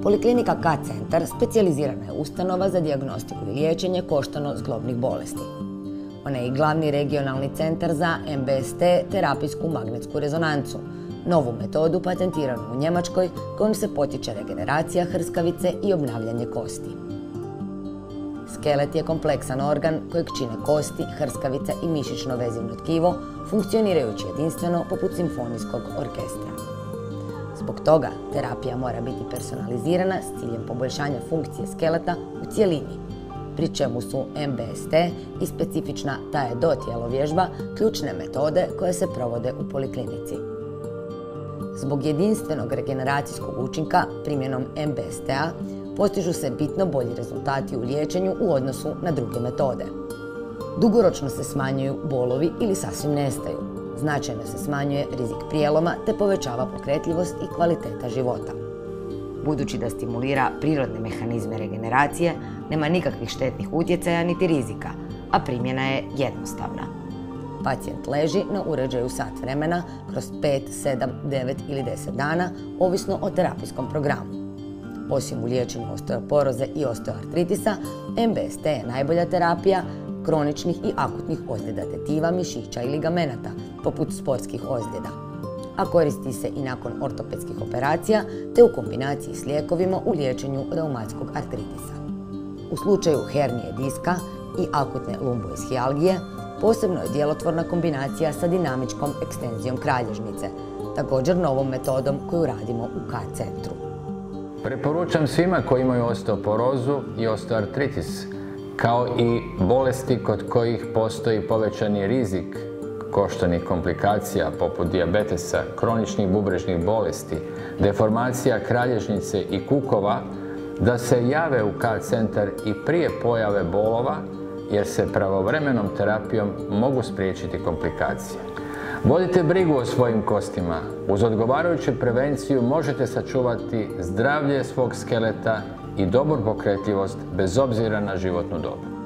Poliklinika K-centar specijalizirana je ustanova za dijagnostiku i liječenje koštano-zglobnih bolesti. Ona je i glavni regionalni centar za MBST terapijsku magnetsku rezonancu, novu metodu patentiranu u Njemačkoj kojom se potiče regeneracija hrskavice i obnavljanje kosti. Skelet je kompleksan organ kojeg čine kosti, hrskavica i mišićno vezivno tkivo, funkcionirajući jedinstveno poput simfonijskog orkestra. Zbog toga terapija mora biti personalizirana s ciljem poboljšanja funkcije skeleta u cjelini, pri čemu su MBST i specifična TAE-DO tjelovježba ključne metode koje se provode u poliklinici. Zbog jedinstvenog regeneracijskog učinka primjenom MBST-a postižu se bitno bolji rezultati u liječenju u odnosu na druge metode. Dugoročno se smanjuju bolovi ili sasvim nestaju, značajno se smanjuje rizik prijeloma te povećava pokretljivost i kvaliteta života. Budući da stimulira prirodne mehanizme regeneracije, nema nikakvih štetnih utjecaja niti rizika, a primjena je jednostavna. Pacijent leži na uređaju sat vremena kroz 5, 7, 9 ili 10 dana, ovisno o terapijskom programu. Osim u liječenju osteoporoze i osteoartritisa, MBST je najbolja terapija kroničnih i akutnih ozljeda tetiva, mišića i ligamenata, poput sportskih ozljeda, a koristi se i nakon ortopedskih operacija te u kombinaciji s lijekovima u liječenju reumatskog artritisa. U slučaju hernije diska i akutne lumboishijalgije posebno je djelotvorna kombinacija sa dinamičkom ekstenzijom kralježnice, također novom metodom koju radimo u K-centru. Preporučam svima koji imaju osteoporozu i osteoartritis, kao i bolesti kod kojih postoji povećani rizik koštanih komplikacija poput dijabetesa, kroničnih bubrežnih bolesti, deformacija kralježnice i kukova, da se jave u K-centar i prije pojave bolova, jer se pravovremenom terapijom mogu spriječiti komplikacije. Vodite brigu o svojim kostima. Uz odgovarajuću prevenciju možete sačuvati zdravlje svog skeleta i dobru pokretljivost bez obzira na životnu dob.